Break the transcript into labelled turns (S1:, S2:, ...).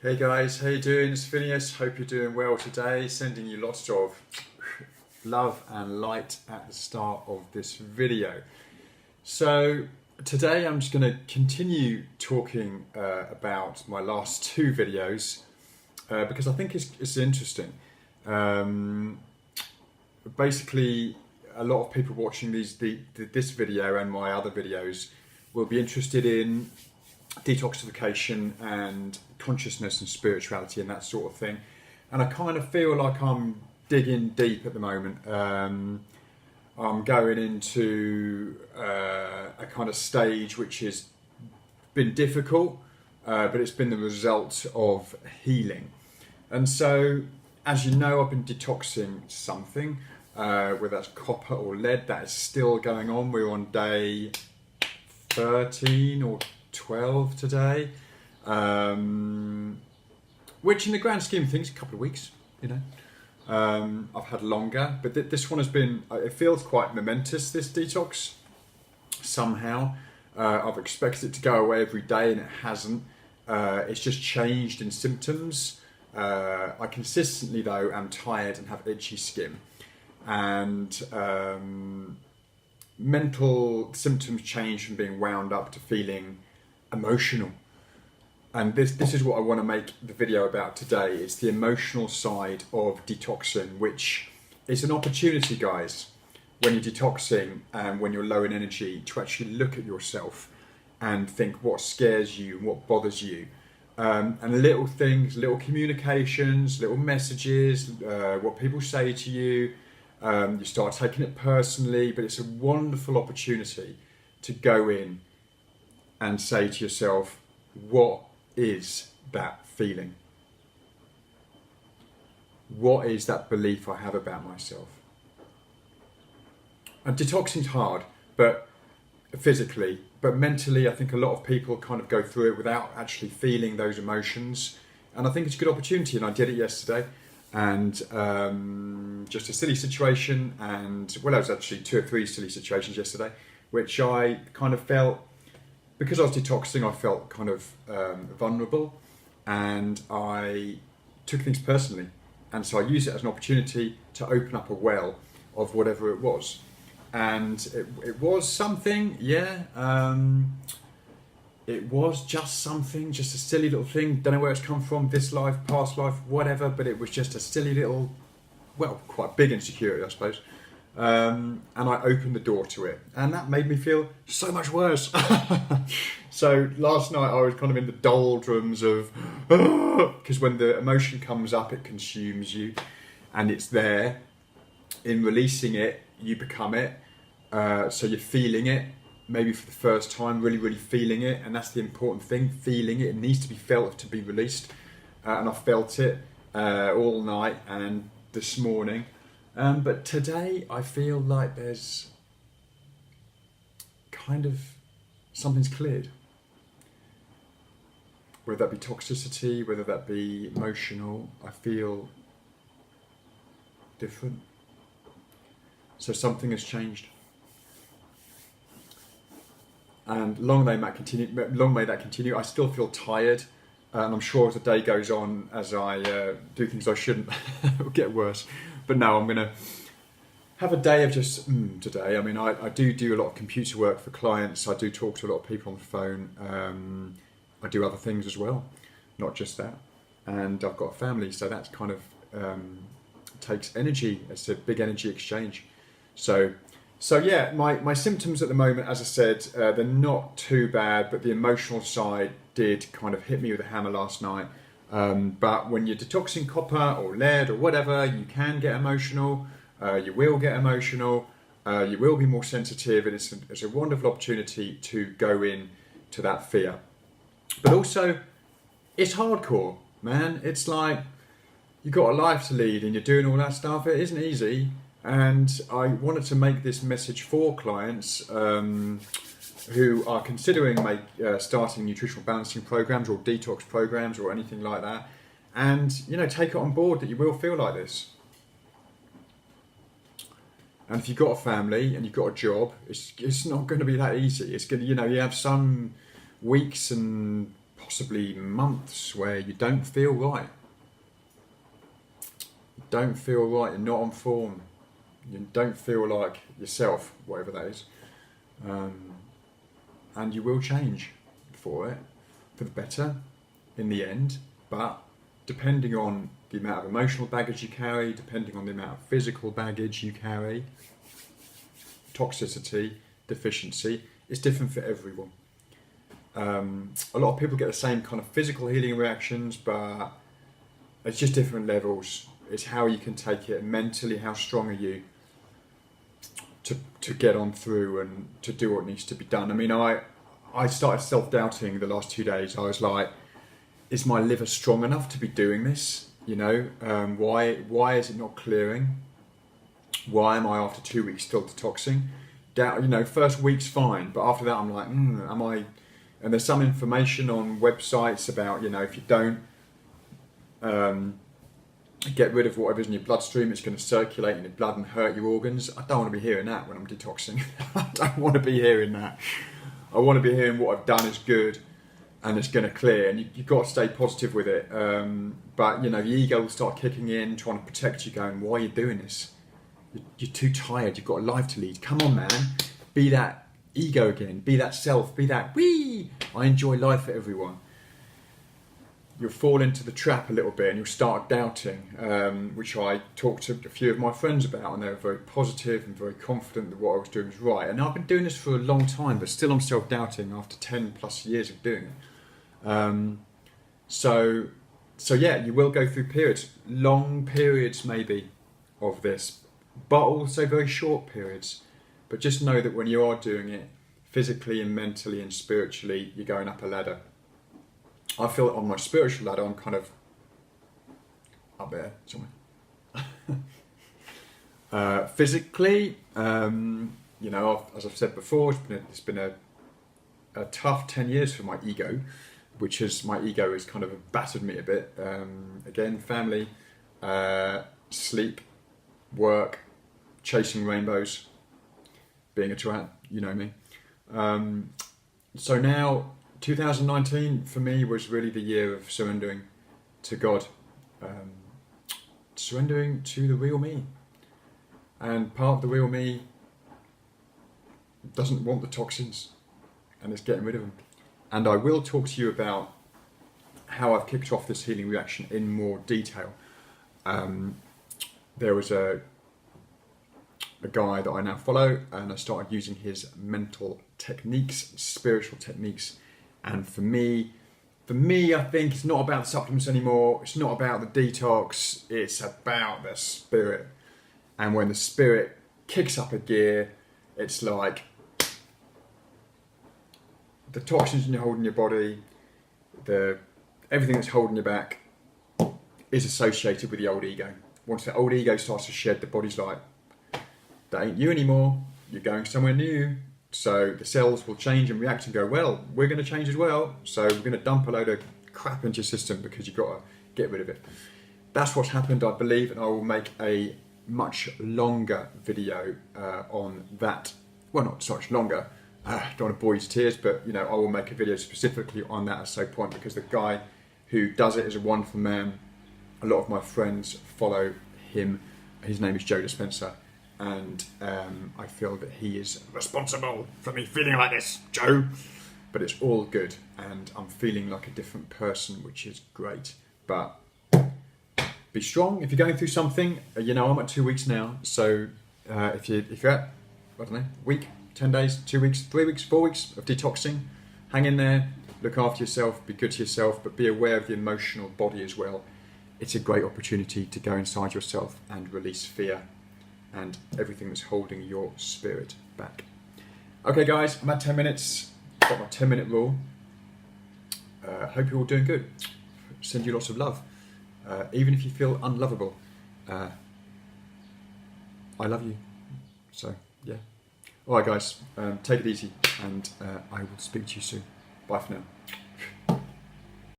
S1: Hey guys, how you doing? It's Phineas. Hope you're doing well today. Sending you lots of love and light at the start of this video. So today I'm just going to continue talking about my last two videos because I think it's interesting. Basically, a lot of people watching this video and my other videos will be interested in detoxification and consciousness and spirituality and that sort of thing, and I kind of feel like I'm digging deep at the moment. I'm going into a kind of stage which has been difficult, but it's been the result of healing. And so, as you know, I've been detoxing something, whether that's copper or lead. That is still going on. We're on day 13 or 12 today, which in the grand scheme of things, a couple of weeks, you know. I've had longer, but this one has been, it feels quite momentous, this detox, somehow. I've expected it to go away every day and it hasn't. It's just changed in symptoms. I consistently, though, am tired and have itchy skin. And mental symptoms change from being wound up to feeling emotional. And this is what I want to make the video about today. It's the emotional side of detoxing, which is an opportunity, guys, when you're detoxing and when you're low in energy, to actually look at yourself and think what scares you and what bothers you. And little things, little communications, little messages, what people say to you, you start taking it personally, but it's a wonderful opportunity to go in and say to yourself, what is that feeling? What is that belief I have about myself? And detoxing's hard, but physically, but mentally, I think a lot of people kind of go through it without actually feeling those emotions. And I think it's a good opportunity, and I did it yesterday. And just a silly situation, and well, there was actually 2 or 3 silly situations yesterday, which I kind of felt, because I was detoxing, I felt kind of vulnerable, and I took things personally, and so I used it as an opportunity to open up a well of whatever it was. And it was something, yeah, it was just something, just a silly little thing. Don't know where it's come from, this life, past life, whatever, but it was just a silly little, well, quite big insecurity, I suppose. And I opened the door to it, and that made me feel so much worse. So last night I was kind of in the doldrums of, because when the emotion comes up, it consumes you, and it's there. In releasing it, you become it. So you're feeling it, maybe for the first time, really, really feeling it, and that's the important thing, feeling it. It needs to be felt to be released, and I felt it all night and this morning. But today I feel like there's kind of, something's cleared. Whether that be toxicity, whether that be emotional, I feel different. So something has changed. And long may that continue. I still feel tired, and I'm sure as the day goes on, as I do things I shouldn't, it'll get worse. But no, I'm going to have a day of just today. I mean, I do a lot of computer work for clients. I do talk to a lot of people on the phone. I do other things as well, not just that. And I've got a family, so that's kind of takes energy. It's a big energy exchange. So yeah, my symptoms at the moment, as I said, they're not too bad, but the emotional side did kind of hit me with a hammer last night. But when you're detoxing copper or lead or whatever, you can get emotional, you will get emotional, you will be more sensitive, and it's a wonderful opportunity to go in to that fear. But also, it's hardcore, man. It's like, you've got a life to lead and you're doing all that stuff. It isn't easy. And I wanted to make this message for clients who are considering starting nutritional balancing programs or detox programs or anything like that, and take it on board that you will feel like this. And if you've got a family and you've got a job, it's not going to be that easy. It's going to, you have some weeks and possibly months where you don't feel right. You don't feel right, you're not on form, you don't feel like yourself, whatever that is. And you will change for the better in the end, but depending on the amount of emotional baggage you carry, depending on the amount of physical baggage you carry, toxicity, deficiency, it's different for everyone. A lot of people get the same kind of physical healing reactions, but it's just different levels. It's how you can take it mentally, how strong are you to get on through and to do what needs to be done. I mean, I started self-doubting the last 2 days. I was like, is my liver strong enough to be doing this? You know, why is it not clearing? Why am I after 2 weeks still detoxing? Doubt, you know, first week's fine, but after that I'm like, am I? And there's some information on websites about, you know, if you don't get rid of whatever's in your bloodstream, it's going to circulate in your blood and hurt your organs. I don't want to be hearing that when I'm detoxing. I don't want to be hearing that. I want to be hearing what I've done is good and it's going to clear, and you've got to stay positive with it. But, you know, the ego will start kicking in, trying to protect you, going, why are you doing this? You're too tired, you've got a life to lead. Come on, man. Be that ego again. Be that self. Be that, wee! I enjoy life for everyone. You'll fall into the trap a little bit and you'll start doubting, which I talked to a few of my friends about, and they were very positive and very confident that what I was doing was right. And I've been doing this for a long time, but still I'm self-doubting after 10 plus years of doing it. So yeah, you will go through periods, long periods maybe of this, but also very short periods. But just know that when you are doing it, physically and mentally and spiritually, you're going up a ladder. I feel on my spiritual ladder, I'm kind of up there somewhere. Physically, you know, as I've said before, it's been a tough 10 years for my ego, my ego has kind of battered me a bit. Again, family, sleep, work, chasing rainbows, being a twat, you know me. So now, 2019 for me was really the year of surrendering to God, surrendering to the real me. And part of the real me doesn't want the toxins and is getting rid of them. And I will talk to you about how I've kicked off this healing reaction in more detail. There was a guy that I now follow, and I started using his mental techniques, spiritual techniques. And for me, I think it's not about the supplements anymore. It's not about the detox. It's about the spirit. And when the spirit kicks up a gear, it's like the toxins you hold in your body, everything that's holding you back is associated with the old ego. Once the old ego starts to shed, the body's like, that ain't you anymore. You're going somewhere new. So the cells will change and react and go, well, we're going to change as well. So we're going to dump a load of crap into your system because you've got to get rid of it. That's what's happened, I believe, and I will make a much longer video on that. Well, not so much longer. Don't want to bore you to tears, but you know, I will make a video specifically on that at some point, because the guy who does it is a wonderful man. A lot of my friends follow him. His name is Joe Dispenza. And I feel that he is responsible for me feeling like this, Joe. But it's all good, and I'm feeling like a different person, which is great. But be strong if you're going through something. You know, I'm at 2 weeks now, so if you're at, I don't know, week, 10 days, 2 weeks, 3 weeks, 4 weeks of detoxing, hang in there, look after yourself, be good to yourself, but be aware of the emotional body as well. It's a great opportunity to go inside yourself and release fear and everything that's holding your spirit back. Okay guys, I'm at 10 minutes, got my 10-minute rule. Hope you're all doing good. Send you lots of love. Even if you feel unlovable, I love you. So, yeah. Alright guys, take it easy, and I will speak to you soon. Bye for now.